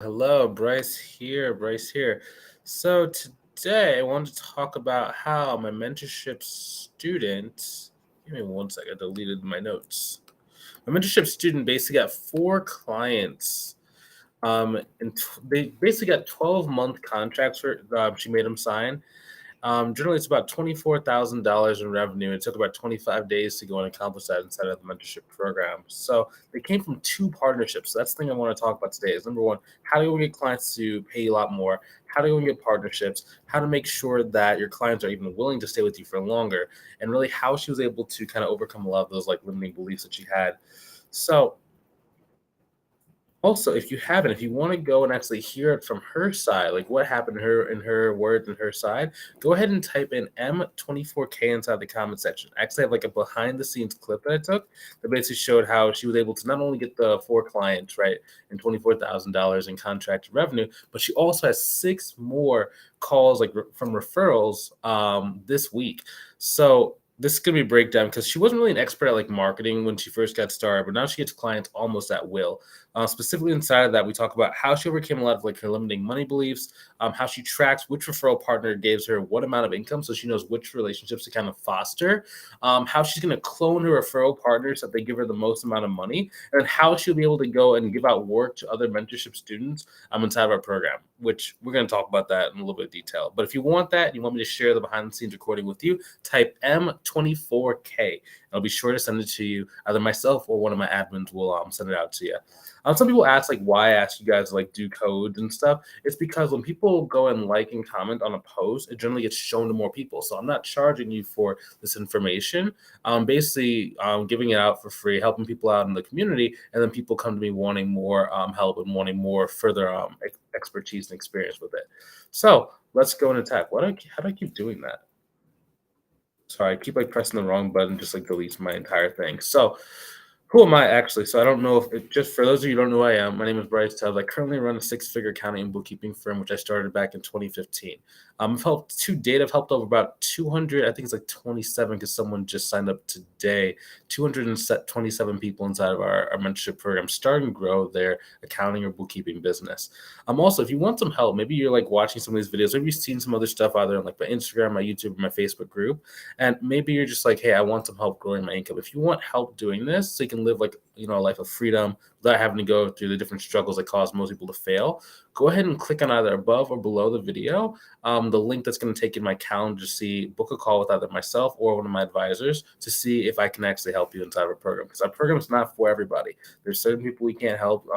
Hello, Bryce here. Bryce here. So today I wanted to talk about how my mentorship student. Give me one second. I deleted my notes. My mentorship student basically got four clients. They basically got 12-month contracts for. She made them sign. Generally, it's about $24,000 in revenue. It took about 25 days to go and accomplish that inside of the mentorship program. So they came from two partnerships. So that's the thing I want to talk about today is number one, how do we get clients to pay you a lot more? How do we get partnerships? How to make sure that your clients are even willing to stay with you for longer? And really how she was able to kind of overcome a lot of those like limiting beliefs that she had. So also, if you haven't, if you want to go and actually hear it from her side, like what happened to her in her words and her side, go ahead and type in M24K inside the comment section. I actually have like a behind the scenes clip that I took that basically showed how she was able to not only get the four clients, right, and $24,000 in contract revenue, but she also has six more calls like from referrals this week. So this is gonna be a breakdown because she wasn't really an expert at like marketing when she first got started, but now she gets clients almost at will. Specifically inside of that, we talk about how she overcame a lot of like her limiting money beliefs, how she tracks which referral partner gives her what amount of income, so she knows which relationships to kind of foster, how she's going to clone her referral partners so that they give her the most amount of money, and how she'll be able to go and give out work to other mentorship students inside of our program, which we're going to talk about that in a little bit of detail. But if you want that, and you want me to share the behind the scenes recording with you, type M24K. I'll be sure to send it to you. Either myself or one of my admins will send it out to you. Some people ask like why I ask you guys to like do code and stuff. It's because when people go and like and comment on a post, it generally gets shown to more people. So I'm not charging you for this information. I'm basically giving it out for free, helping people out in the community, and then people come to me wanting more help and wanting more further expertise and experience with it. So let's go and attack. How do I keep doing that? Sorry, I keep like pressing the wrong button, just like deletes my entire thing. So who am I actually? So I don't know if it, just for those of you who don't know who I am, my name is Bryce Tubbs. I currently run a six-figure accounting and bookkeeping firm, which I started back in 2015. I've helped to date. I've helped over about 200. I think it's like 27 because someone just signed up today. 227 people inside of our mentorship program, starting to grow their accounting or bookkeeping business. Also, if you want some help, maybe you're like watching some of these videos, maybe you've seen some other stuff either on like my Instagram, my YouTube, or my Facebook group, and maybe you're just like, hey, I want some help growing my income. If you want help doing this so you can live like a life of freedom without having to go through the different struggles that cause most people to fail, go ahead and click on either above or below the video the link that's going to take in my calendar to see book a call with either myself or one of my advisors to see if I can actually help you inside of our program, because our program is not for everybody. There's certain people we can't help,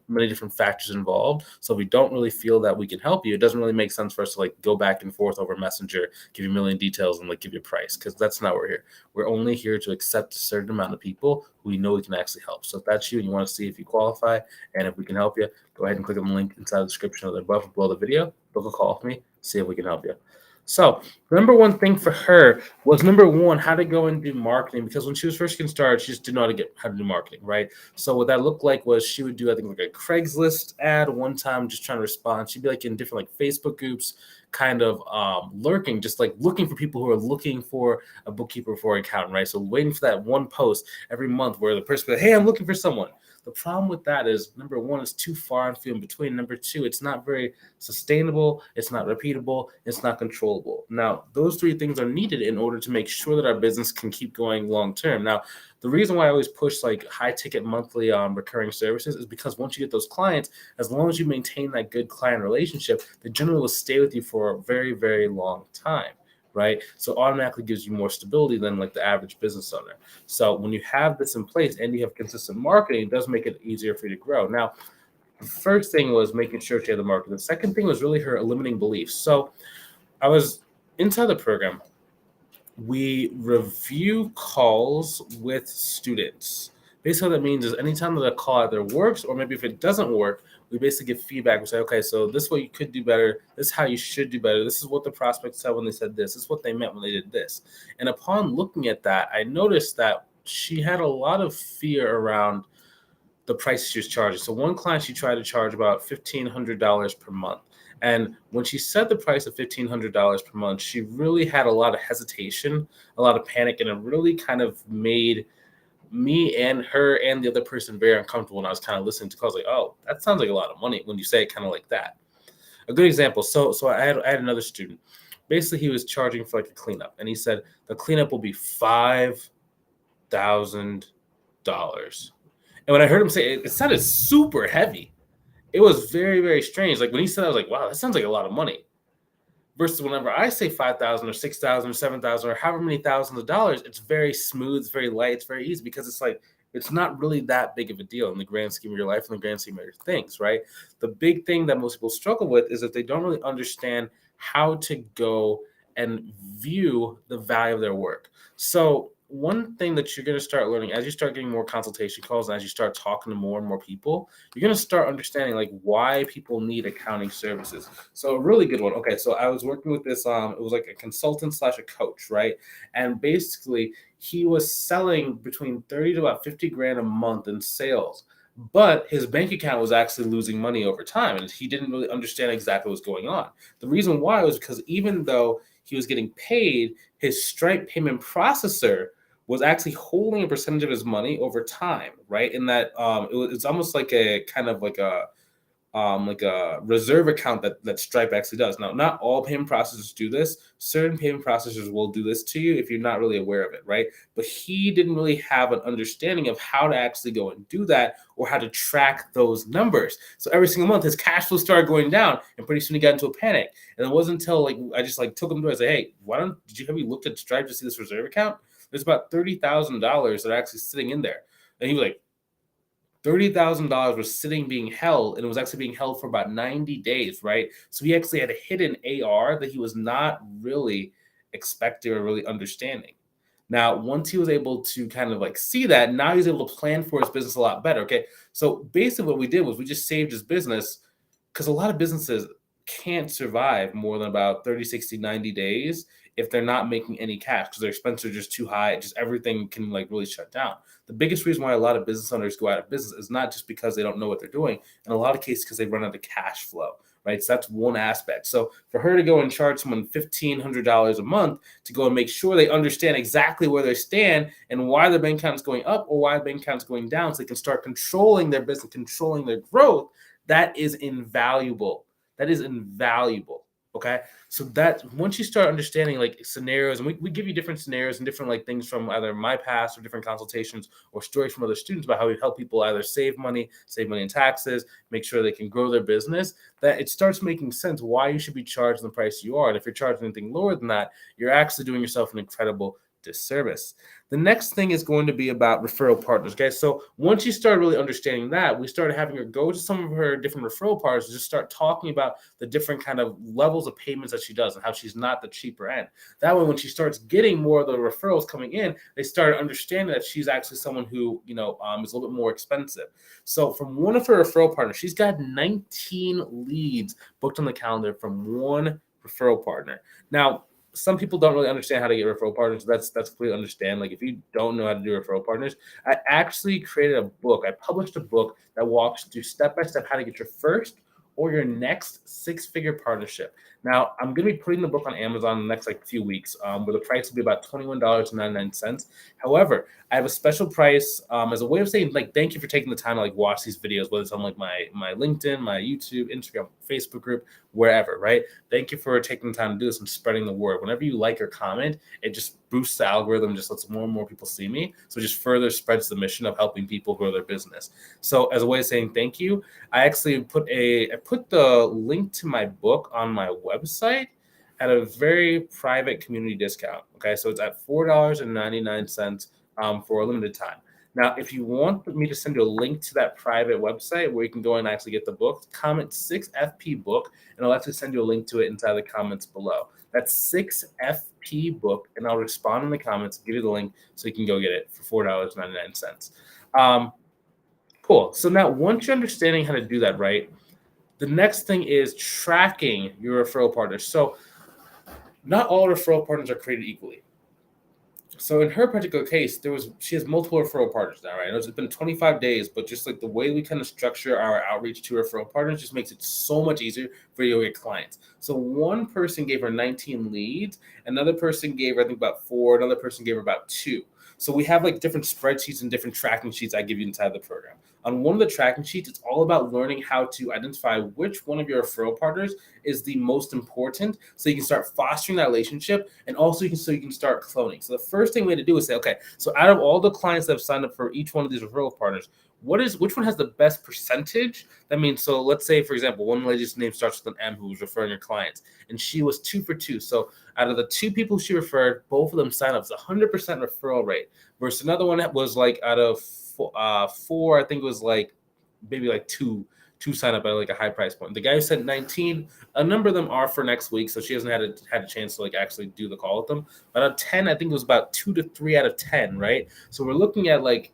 many different factors involved. So if we don't really feel that we can help you, it doesn't really make sense for us to like go back and forth over Messenger, give you a million details and like give you a price, because that's not what we're here. We're only here to accept a certain amount of people who we know we can actually help. So if that's you and you want to see if you qualify and if we can help you, go ahead and click on the link inside the description or the above or below the video. Book a call with me, see if we can help you. So the number one thing for her was number one, how to go and do marketing, because when she was first getting started, she just didn't know how to do marketing, right? So what that looked like was she would do, I think, like a Craigslist ad one time, just trying to respond. She'd be like in different like Facebook groups, kind of lurking, just like looking for people who are looking for a bookkeeper for an accountant, right? So waiting for that one post every month where the person goes, hey, I'm looking for someone. The problem with that is, number one, it's too far and few in between. Number two, it's not very sustainable, it's not repeatable, it's not controllable. Now, those three things are needed in order to make sure that our business can keep going long term. Now, the reason why I always push like high ticket monthly recurring services is because once you get those clients, as long as you maintain that good client relationship, they generally will stay with you for a very, very long time. Right. So automatically gives you more stability than like the average business owner. So when you have this in place and you have consistent marketing, it does make it easier for you to grow. Now, the first thing was making sure she had the market. The second thing was really her limiting beliefs. So I was inside the program. We review calls with students. Basically, what that means is anytime that a call either works or maybe if it doesn't work, we basically give feedback. We say, okay, so this is what you could do better. This is how you should do better. This is what the prospect said when they said this. This is what they meant when they did this. And upon looking at that, I noticed that she had a lot of fear around the price she was charging. So one client, she tried to charge about $1,500 per month. And when she set the price of $1,500 per month, she really had a lot of hesitation, a lot of panic, and it really kind of made me and her and the other person very uncomfortable. And I was kind of listening to calls like, oh, that sounds like a lot of money when you say it kind of like that. A good example. So I had another student. Basically, he was charging for like a cleanup, and he said the cleanup will be $5,000. And when I heard him say it, it sounded super heavy. It was very, very strange. Like when he said, I was like, wow, that sounds like a lot of money. Versus whenever I say 5,000 or 6,000 or 7,000 or however many thousands of dollars, it's very smooth, it's very light, it's very easy because it's like it's not really that big of a deal in the grand scheme of your life and the grand scheme of your things, right? The big thing that most people struggle with is that they don't really understand how to go and view the value of their work. So one thing that you're going to start learning as you start getting more consultation calls and as you start talking to more and more people, you're going to start understanding like why people need accounting services. So a really good one. Okay, so I was working with this. It was like a consultant slash a coach, right? And basically, he was selling between 30 to about 50 grand a month in sales, but his bank account was actually losing money over time, and he didn't really understand exactly what was going on. The reason why was because even though he was getting paid, his Stripe payment processor was actually holding a percentage of his money over time, right? In that it's almost like a kind of like a reserve account that Stripe actually does. Now, not all payment processors do this. Certain payment processors will do this to you if you're not really aware of it, right? But he didn't really have an understanding of how to actually go and do that or how to track those numbers. So every single month, his cash flow started going down, and pretty soon he got into a panic. And it wasn't until like I just like took him to it. I said, "Hey, have you looked at Stripe to see this reserve account? There's about $30,000 that are actually sitting in there." And he was like, $30,000 was sitting being held, and it was actually being held for about 90 days, right? So he actually had a hidden AR that he was not really expecting or really understanding. Now, once he was able to kind of like see that, now he's able to plan for his business a lot better. Okay. So basically, what we did was we just saved his business because a lot of businesses can't survive more than about 30, 60, 90 days if they're not making any cash because their expenses are just too high. Just everything can like really shut down. The biggest reason why a lot of business owners go out of business is not just because they don't know what they're doing. In a lot of cases, because they run out of cash flow, right? So that's one aspect. So for her to go and charge someone $1,500 a month to go and make sure they understand exactly where they stand and why their bank account is going up or why the bank account is going down so they can start controlling their business, controlling their growth, that is invaluable. That is invaluable. Okay. So that once you start understanding like scenarios, and we give you different scenarios and different like things from either my past or different consultations or stories from other students about how we help people either save money in taxes, make sure they can grow their business, that it starts making sense why you should be charging the price you are. And if you're charging anything lower than that, you're actually doing yourself an incredible disservice. The next thing is going to be about referral partners. Okay, so once you start really understanding that, we started having her go to some of her different referral partners and just start talking about the different kind of levels of payments that she does and how she's not the cheaper end. That way, when she starts getting more of the referrals coming in, they start understanding that she's actually someone who is a little bit more expensive. So from one of her referral partners, she's got 19 leads booked on the calendar from one referral partner. Now, some people don't really understand how to get referral partners. That's completely understand. Like if you don't know how to do referral partners, I actually created a book. I published a book that walks through step by step how to get your first or your next six-figure partnership. Now, I'm going to be putting the book on Amazon in the next like few weeks, where the price will be about $21.99. However, I have a special price as a way of saying like thank you for taking the time to like watch these videos, whether it's on like my LinkedIn, my YouTube, Instagram, Facebook group, wherever, right? Thank you for taking the time to do this and spreading the word. Whenever you like or comment, it just boosts the algorithm, just lets more and more people see me. So it just further spreads the mission of helping people grow their business. So as a way of saying thank you, I actually put the link to my book on my website at a very private community discount. Okay, so it's at $4.99 for a limited time. Now, if you want me to send you a link to that private website where you can go and actually get the book, comment 6FP book, and I'll actually send you a link to it inside the comments below. That's 6FP book, and I'll respond in the comments, give you the link so you can go get it for $4.99. Cool. So now once you're understanding how to do that, right, the next thing is tracking your referral partners. So not all referral partners are created equally. So in her particular case, she has multiple referral partners now, right? It's been 25 days, but just like the way we kind of structure our outreach to referral partners just makes it so much easier for you to get clients. So one person gave her 19 leads, another person gave her, I think, about 4, another person gave her about 2. So we have like different spreadsheets and different tracking sheets I give you inside the program. On one of the tracking sheets, it's all about learning how to identify which one of your referral partners is the most important, so you can start fostering that relationship, and also you can start cloning. So the first thing we had to do is say, okay, so out of all the clients that have signed up for each one of these referral partners, which one has the best percentage? That means, so let's say, for example, one lady's name starts with an M who was referring her clients, and she was 2 for 2. So out of the two people she referred, both of them signed up. It's 100% referral rate. Versus another one that was like out of four, I think it was like maybe like two sign up at like a high price point. The guy who said 19, a number of them are for next week, so she hasn't had a chance to like actually do the call with them. But out of 10, I think it was about 2 to 3 out of 10, right? So we're looking at like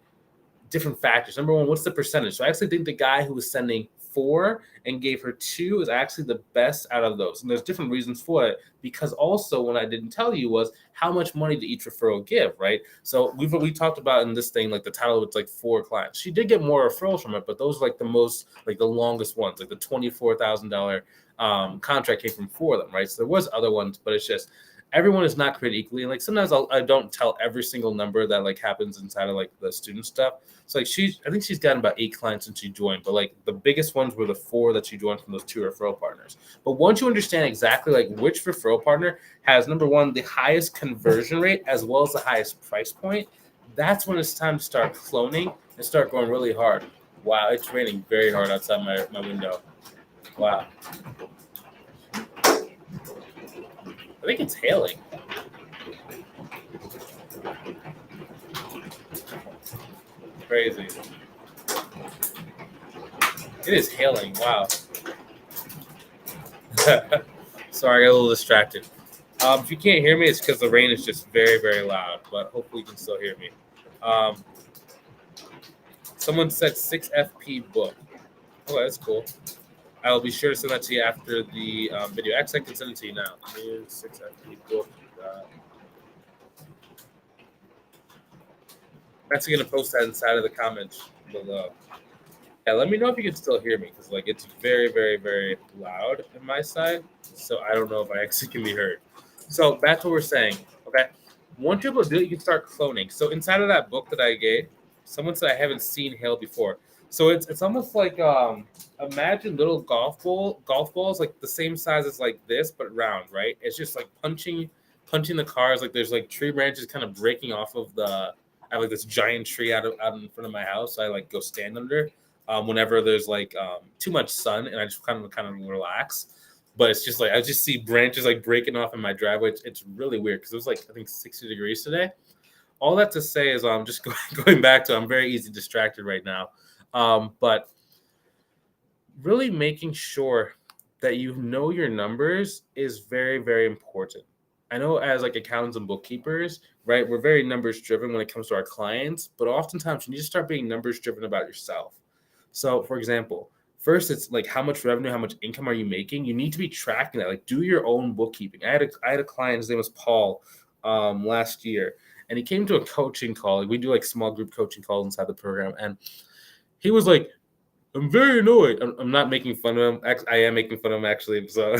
different factors. Number one, what's the percentage? So I actually think the guy who was sending 4 and gave her 2 is actually the best out of those. And there's different reasons for it, because also what I didn't tell you was how much money did each referral give, right? So we talked about in this thing, like the title, it's like 4 clients. She did get more referrals from it, but those are like the most, like the longest ones, like the $24,000 contract came from 4 of them, right? So there was other ones, but it's just everyone is not created equally. And like sometimes I don't tell every single number that like happens inside of like the student stuff. So like I think she's gotten about 8 clients since she joined, but like the biggest ones were the 4 that she joined from those 2 referral partners. But once you understand exactly like which referral partner has, number one, the highest conversion rate as well as the highest price point, that's when it's time to start cloning and start going really hard. Wow, it's raining very hard outside my window. Wow. I think it's hailing. Crazy. It is hailing. Wow. Sorry, I got a little distracted. If you can't hear me, it's because the rain is just very, very loud, but hopefully you can still hear me. Someone said 6FP book. Oh, that's cool. I will be sure to send that to you after the video. Actually, I can send it to you now. Here's 6FP book. I'm actually going to post that inside of the comments below. Yeah, let me know if you can still hear me, because like it's very, very, very loud on my side. So I don't know if I actually can be heard. So that's what we're saying. Okay. Once you're able to do it, you can start cloning. So inside of that book that I gave, someone said I haven't seen hail before. So it's almost like imagine little golf balls like the same size as like this, but round, right? It's just like punching the cars. Like there's like tree branches kind of breaking off of I have like this giant tree out in front of my house. So I like go stand under whenever there's like too much sun, and I just kind of relax. But it's just like I just see branches like breaking off in my driveway. It's really weird because it was like I think 60 degrees today. All that to say is I'm just going back to I'm very easy distracted right now. But really making sure that you know your numbers is very, very important. I know as like accountants and bookkeepers, right, we're very numbers driven when it comes to our clients, but oftentimes you need to start being numbers driven about yourself. So for example, first it's like how much revenue, how much income are you making? You need to be tracking that. Like do your own bookkeeping. I had a client, his name was Paul, last year, and he came to a coaching call. Like we do like small group coaching calls inside the program, and he was like, I'm very annoyed. I'm not making fun of him. I am making fun of him actually. So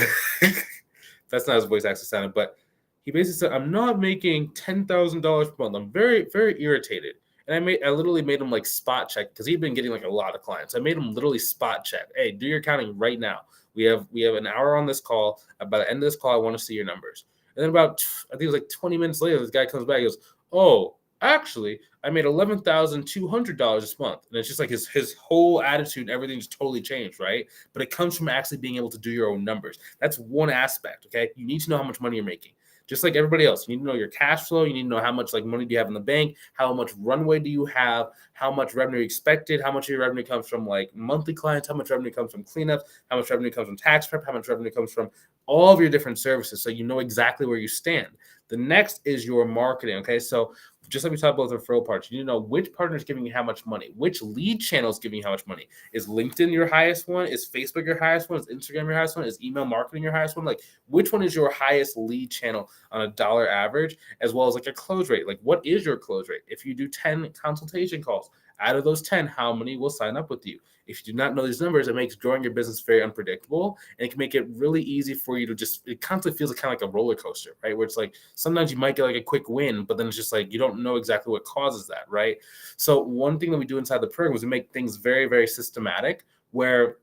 that's not his voice actually sounded, but he basically said, I'm not making $10,000 per month. I'm very, very irritated. And I literally made him like spot check because he'd been getting like a lot of clients. I made him literally spot check. Hey, do your accounting right now. We have an hour on this call. By the end of this call, I want to see your numbers. And then about, I think it was like 20 minutes later, this guy comes back. He goes, oh, actually, I made $11,200 this month. And it's just like his whole attitude and everything just totally changed, right? But it comes from actually being able to do your own numbers. That's one aspect, okay? You need to know how much money you're making. Just like everybody else, you need to know your cash flow. You need to know how much like money do you have in the bank, how much runway do you have, how much revenue you expected, how much of your revenue comes from like monthly clients, how much revenue comes from cleanups, how much revenue comes from tax prep, how much revenue comes from all of your different services, so you know exactly where you stand. The next is your marketing, okay? So just like we talked about with referral partners, you need to know which partner is giving you how much money, which lead channel is giving you how much money. Is LinkedIn your highest one? Is Facebook your highest one? Is Instagram your highest one? Is email marketing your highest one? Like, which one is your highest lead channel on a dollar average, as well as like a close rate? Like, what is your close rate? If you do 10 consultation calls, Out of those 10, how many will sign up with you? If you do not know these numbers, it makes growing your business very unpredictable, and it can make it really easy for you to just, it constantly feels kind of like a roller coaster, right? Where it's like sometimes you might get like a quick win, but then it's just like you don't know exactly what causes that, right? So one thing that we do inside the program is we make things very, very systematic, where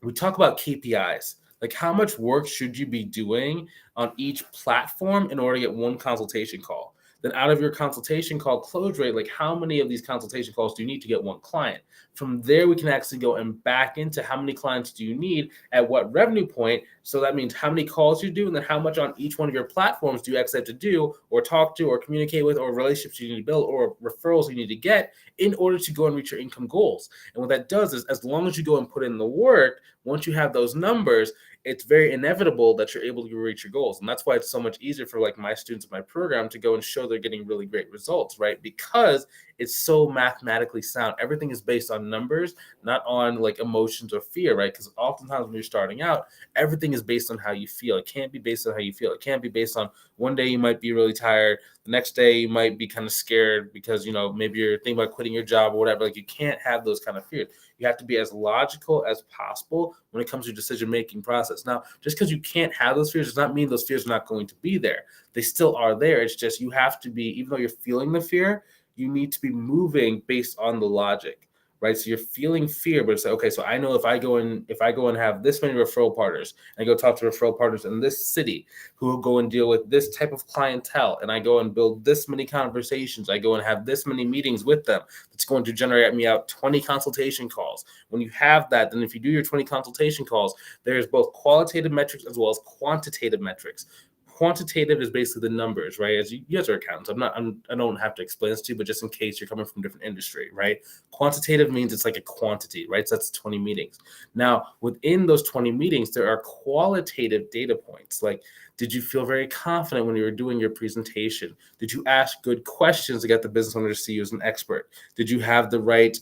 we talk about KPIs. Like, how much work should you be doing on each platform in order to get one consultation call? Then out of your consultation call close rate, like how many of these consultation calls do you need to get one client? From there, we can actually go and back into how many clients do you need at what revenue point. So that means how many calls you do, and then how much on each one of your platforms do you actually have to do or talk to or communicate with, or relationships you need to build, or referrals you need to get in order to go and reach your income goals. And what that does is, as long as you go and put in the work, once you have those numbers, it's very inevitable that you're able to reach your goals. And that's why it's so much easier for like my students in my program to go and show they're getting really great results, right? Because it's so mathematically sound. Everything is based on numbers, not on like emotions or fear, right? Because oftentimes when you're starting out, everything is based on how you feel. It can't be based on how you feel. It can't be based on one day you might be really tired. The next day you might be kind of scared because, maybe you're thinking about quitting your job or whatever. Like, you can't have those kind of fears. You have to be as logical as possible when it comes to decision-making process. Now, just because you can't have those fears does not mean those fears are not going to be there. They still are there. It's just you have to be, even though you're feeling the fear, you need to be moving based on the logic, right? So you're feeling fear, but it's like, okay, so I know if I go and have this many referral partners, and I go talk to referral partners in this city who will go and deal with this type of clientele, and I go and build this many conversations, I go and have this many meetings with them, it's going to generate me out 20 consultation calls. When you have that, then if you do your 20 consultation calls, there's both qualitative metrics as well as quantitative metrics. Quantitative is basically the numbers, right? As you guys are accountants, I don't have to explain this to you, but just in case you're coming from a different industry, right? Quantitative means it's like a quantity, right? So that's 20 meetings. Now, within those 20 meetings, there are qualitative data points. Like, did you feel very confident when you were doing your presentation? Did you ask good questions to get the business owner to see you as an expert? Did you have the right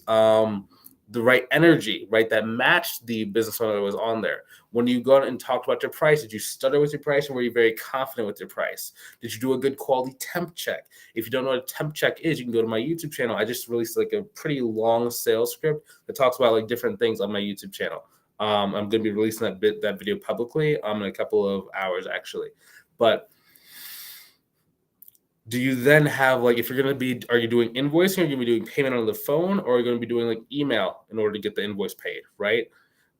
energy, right, that matched the business owner that was on there? When you go out and talked about your price, did you stutter with your price, or were you very confident with your price? Did you do a good quality temp check? If you don't know what a temp check is, you can go to my YouTube channel. I just released like a pretty long sales script that talks about like different things on my YouTube channel. I'm going to be releasing that video publicly in a couple of hours, actually. But do you then have, like, if you're going to be, are you doing invoicing, or are you going to be doing payment on the phone, or are you going to be doing like email in order to get the invoice paid, right?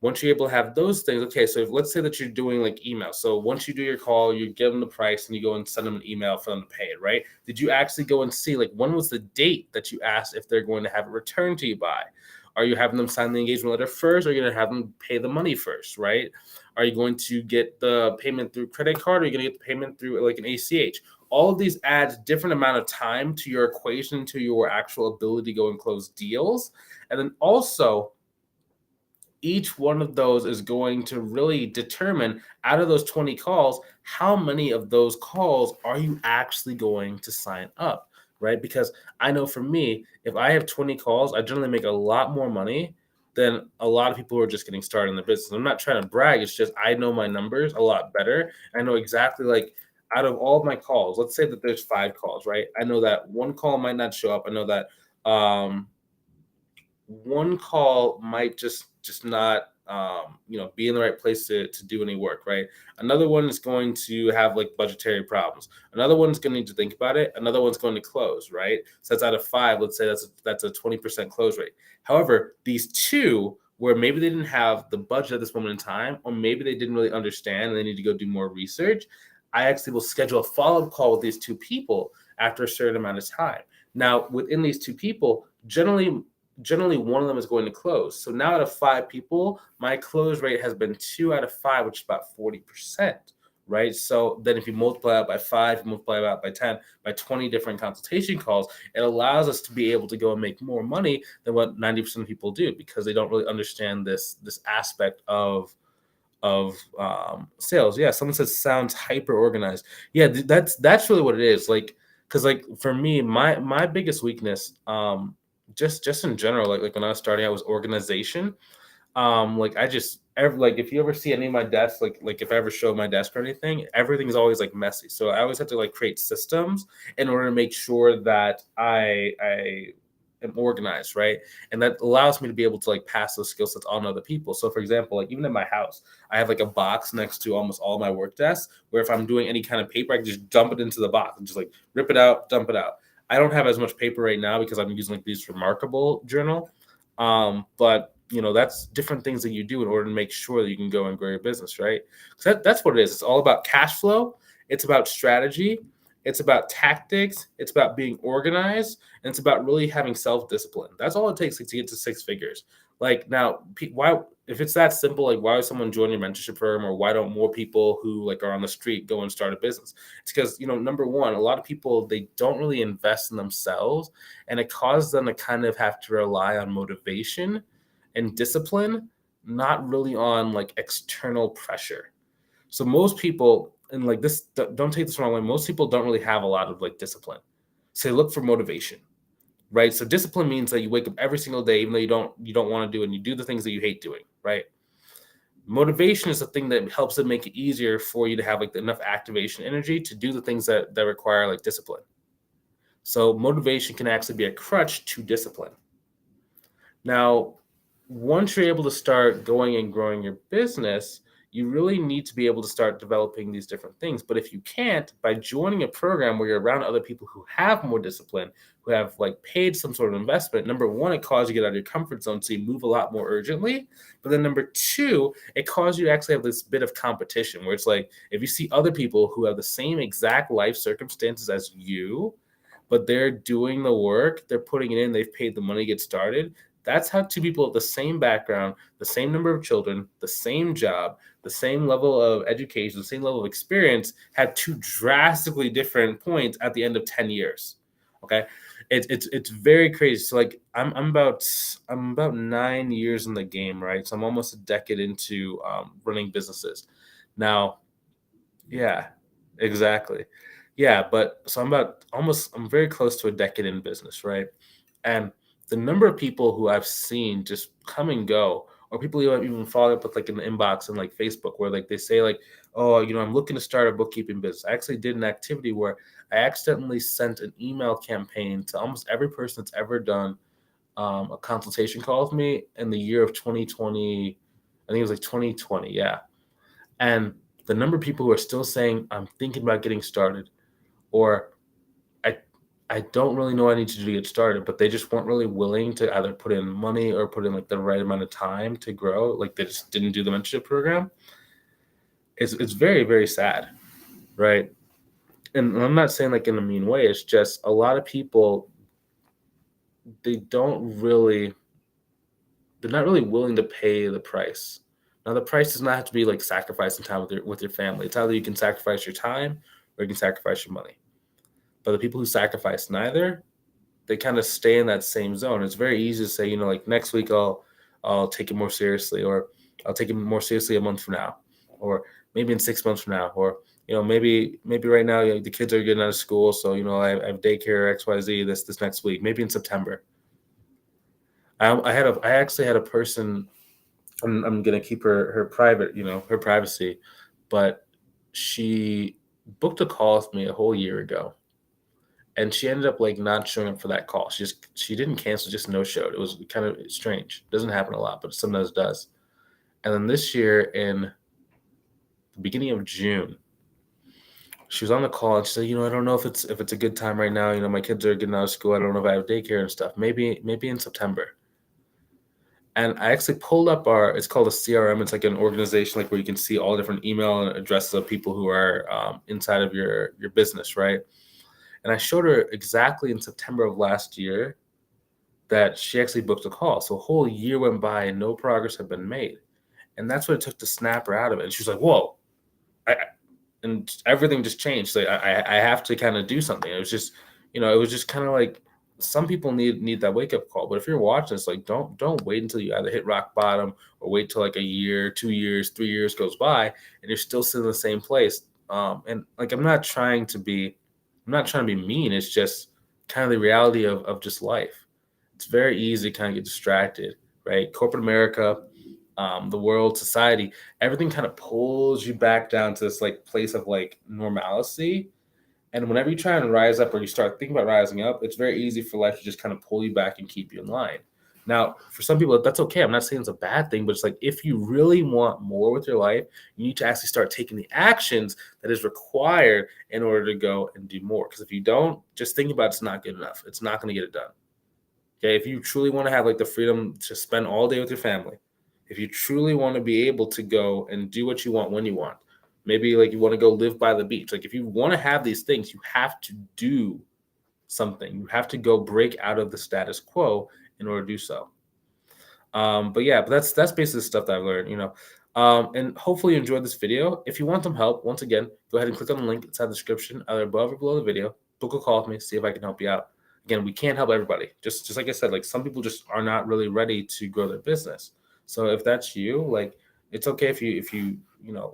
Once you're able to have those things, okay, so let's say that you're doing like email. So once you do your call, you give them the price and you go and send them an email for them to pay it, right? Did you actually go and see, like, when was the date that you asked if they're going to have it returned to you by? Are you having them sign the engagement letter first, or are you going to have them pay the money first, right? Are you going to get the payment through credit card, or are you going to get the payment through like an ACH? All of these adds different amount of time to your equation, to your actual ability to go and close deals. And then also, each one of those is going to really determine, out of those 20 calls, how many of those calls are you actually going to sign up, right? Because I know for me, if I have 20 calls, I generally make a lot more money than a lot of people who are just getting started in the business. I'm not trying to brag. It's just I know my numbers a lot better. I know exactly, like, out of all of my calls, let's say that there's 5 calls, right? I know that one call might not show up. I know that one call might just not be in the right place to do any work, right? Another one is going to have like budgetary problems. Another one's going to need to think about it. Another one's going to close, right? So that's out of 5. Let's say that's a 20% close rate. However, these 2 where maybe they didn't have the budget at this moment in time, or maybe they didn't really understand and they need to go do more research, I actually will schedule a follow-up call with these 2 people after a certain amount of time. Now, within these 2 people, generally one of them is going to close. So now out of 5 people, my close rate has been 2 out of 5, which is about 40%, right? So then if you multiply out by 5, you multiply it out by 10, by 20 different consultation calls, it allows us to be able to go and make more money than what 90% of people do, because they don't really understand this aspect of sales. Yeah, someone says sounds hyper organized. Yeah, that's really what it is. Like, because like for me, my biggest weakness, just in general, like when I was starting out, was organization. Like like if you ever see any of my desks, like if I ever show my desk or anything, everything is always like messy. So I always have to like create systems in order to make sure that I am organized, right? And that allows me to be able to like pass those skill sets on to other people. So for example, like even in my house, I have like a box next to almost all my work desks where if I'm doing any kind of paper, I can just dump it into the box and just like rip it out, dump it out. I don't have as much paper right now because I'm using like these Remarkable journal. But that's different things that you do in order to make sure that you can go and grow your business, right? So that's what it is. It's all about cash flow. It's about strategy. It's about tactics. It's about being organized, and it's about really having self-discipline. That's all it takes to get to six figures. Like now, why if it's that simple, like why would someone join your mentorship firm, or why don't more people who like are on the street go and start a business? It's because number one, a lot of people they don't really invest in themselves, and it causes them to kind of have to rely on motivation and discipline, not really on like external pressure. So most people, and like this, don't take this wrong way. Most people don't really have a lot of like discipline. So they look for motivation, right? So discipline means that you wake up every single day, even though you don't want to do it, and you do the things that you hate doing, right? Motivation is the thing that helps it make it easier for you to have like enough activation energy to do the things that require like discipline. So motivation can actually be a crutch to discipline. Now, once you're able to start going and growing your business, you really need to be able to start developing these different things. But if you can't, by joining a program where you're around other people who have more discipline, who have like paid some sort of investment, number one, it causes you to get out of your comfort zone, so you move a lot more urgently. But then number two, it causes you to actually have this bit of competition where it's like if you see other people who have the same exact life circumstances as you, but they're doing the work, they're putting it in, they've paid the money to get started. That's how two people of the same background, the same number of children, the same job, the same level of education, the same level of experience have two drastically different points at the end of 10 years. Okay. It's very crazy. So like I'm about 9 years in the game, right? So I'm almost a decade into running businesses. Now, yeah, exactly. Yeah, but so I'm very close to a decade in business, right? And the number of people who I've seen just come and go, or people who have even followed up with like an inbox and like Facebook where like they say like, oh, I'm looking to start a bookkeeping business. I actually did an activity where I accidentally sent an email campaign to almost every person that's ever done a consultation call with me in the year of 2020. I think it was like 2020, yeah. And the number of people who are still saying, I'm thinking about getting started, or I I don't really know what I need to do to get started, but they just weren't really willing to either put in money or put in like the right amount of time to grow. Like they just didn't do the mentorship program. It's very, very sad, right? And I'm not saying like in a mean way. It's just a lot of people they don't really they're not really willing to pay the price. Now the price does not have to be like sacrificing time with your family. It's either you can sacrifice your time or you can sacrifice your money. But the people who sacrifice neither, they kind of stay in that same zone. It's very easy to say, like next week I'll take it more seriously, or I'll take it more seriously a month from now, or maybe in 6 months from now, or maybe right now the kids are getting out of school, so I have daycare XYZ this next week, maybe in September. I actually had a person. I'm gonna keep her private, her privacy, but she booked a call with me a whole year ago, and she ended up like not showing up for that call. She didn't cancel, just no showed. It was kind of strange. Doesn't happen a lot, but sometimes does. And then this year in the beginning of June, she was on the call and she said, I don't know if it's a good time right now. My kids are getting out of school. I don't know if I have daycare and stuff. Maybe in September. And I actually pulled up it's called a CRM. It's like an organization like where you can see all different email addresses of people who are inside of your business, right? And I showed her exactly in September of last year that she actually booked a call. So a whole year went by and no progress had been made. And that's what it took to snap her out of it. And she was like, whoa. And everything just changed. Like I have to kind of do something. It was just, it was just kind of like some people need that wake up call. But if you're watching this, like don't wait until you either hit rock bottom or wait till like a year, 2 years, 3 years goes by and you're still sitting in the same place. And like I'm not trying to be mean. It's just kind of the reality of just life. It's very easy to kind of get distracted, right? Corporate America, the world, society, everything kind of pulls you back down to this like place of like normalcy. And whenever you try and rise up or you start thinking about rising up, it's very easy for life to just kind of pull you back and keep you in line. Now, for some people, that's okay. I'm not saying it's a bad thing, but it's like if you really want more with your life, you need to actually start taking the actions that is required in order to go and do more. Because if you don't, just think about it's not good enough. It's not going to get it done. Okay. If you truly want to have like the freedom to spend all day with your family, if you truly want to be able to go and do what you want when you want, maybe like you want to go live by the beach. Like if you want to have these things, you have to do something. You have to go break out of the status quo in order to do so. But yeah, but that's basically the stuff that I've learned, you know. And hopefully you enjoyed this video. If you want some help, once again, go ahead and click on the link inside the description, either above or below the video. Book a call with me, see if I can help you out. Again, we can't help everybody. Just like I said, like some people just are not really ready to grow their business. So if that's you, like it's okay if you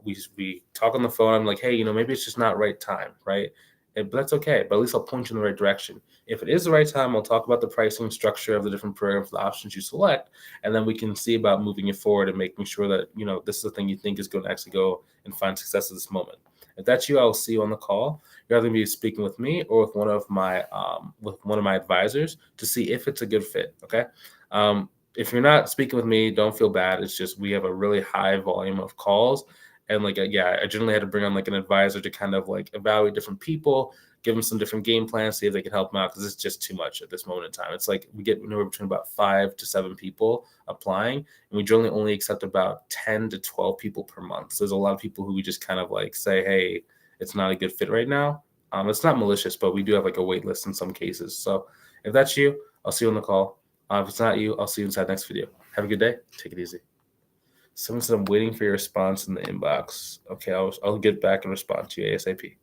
we talk on the phone. I'm like, hey, maybe it's just not right time, right? But that's okay. But at least I'll point you in the right direction. If it is the right time, I'll talk about the pricing structure of the different programs, the options you select, and then we can see about moving it forward and making sure that this is the thing you think is going to actually go and find success at this moment. If that's you, I'll see you on the call. You're either going to be speaking with me or with one of my advisors to see if it's a good fit. Okay. If you're not speaking with me, don't feel bad. It's just we have a really high volume of calls, and I generally had to bring on like an advisor to kind of like evaluate different people, give them some different game plans, see if they can help them out, because it's just too much at this moment in time. It's like we get anywhere between about 5 to 7 people applying, and we generally only accept about 10 to 12 people per month. So there's a lot of people who we just kind of like say, hey, it's not a good fit right now. It's not malicious, but we do have like a wait list in some cases. So if that's you, I'll see you on the call. If it's not you, I'll see you inside the next video. Have a good day. Take it easy. Someone said I'm waiting for your response in the inbox. Okay, I'll get back and respond to you ASAP.